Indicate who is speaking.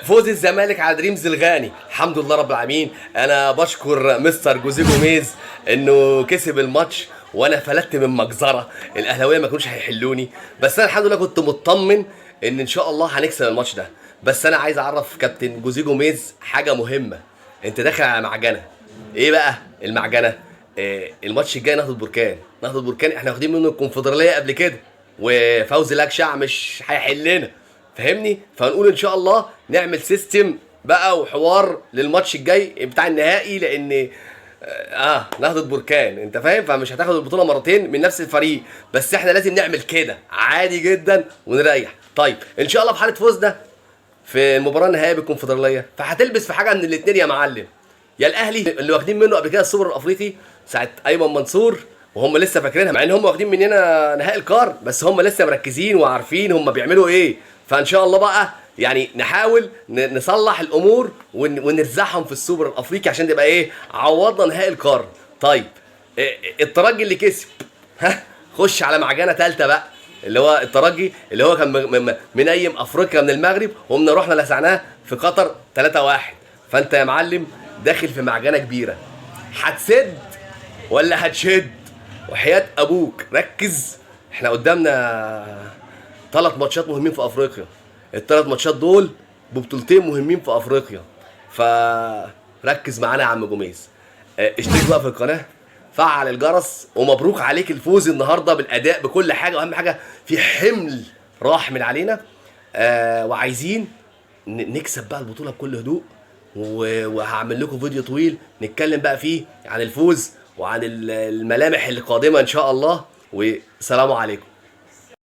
Speaker 1: فوز الزمالك على دريمز الغاني، الحمد لله رب العالمين. انا بشكر مستر جوزيه جوميز انه كسب الماتش، وانا فلتت من مجزره الاهلاويه ما كانوش هيحلوني. بس انا الحمد لله كنت مطمن ان شاء الله هنكسب الماتش ده. بس انا عايز اعرف كابتن جوزيه جوميز حاجه مهمه. انت داخل على معجنه. ايه بقى المعجنه؟ الماتش الجاي نهضة بركان. نهضة بركان احنا واخدين منه الكونفدراليه قبل كده، وفوزي لكشع مش هيحلنا، فاهمني؟ فهنقول ان شاء الله نعمل سيستم بقى وحوار للماتش الجاي بتاع النهائي، لان نهضة بركان انت فاهم، فمش هتاخد البطوله مرتين من نفس الفريق. بس احنا لازم نعمل كده عادي جدا ونريح. طيب ان شاء الله في حاله فوزنا في المباراه النهائيه بالكونفدراليه، فهتلبس في حاجه من الاثنين يا معلم. يا الاهلي اللي واخدين منه قبل كده السوبر الافريقي ساعه ايمن منصور، وهم لسه فاكرينها مع ان هم واخدين مننا نهائي القرن، بس هم لسه مركزين وعارفين هم بيعملوا ايه. فان شاء الله بقى يعني نحاول نصلح الامور ونرزعهم في السوبر الافريقي عشان تبقى ايه، عوضنا نهائي القرن. طيب الترجي اللي كسب، ها، خش على معجنه ثالثه بقى، اللي هو الترجي اللي هو كان منيم افريقيا من المغرب، وقمنا رحنا لسعناه في قطر 3-1. فانت يا معلم داخل في معجنه كبيره، هتسد ولا هتشد؟ وحياة ابوك ركز. احنا قدامنا 3 ماتشات مهمين في افريقيا، ال3 ماتشات دول ببطولتين مهمين في افريقيا. فركز معانا يا عم جوميز. اشترك بقى في القناه، فعل الجرس، ومبروك عليك الفوز النهارده بالاداء بكل حاجه، واهم حاجه في حمل راح من علينا. وعايزين نكسب بقى البطوله بكل هدوء، وهعمل لكم فيديو طويل نتكلم بقى فيه عن الفوز وعن الملامح القادمه ان شاء الله. والسلام عليكم.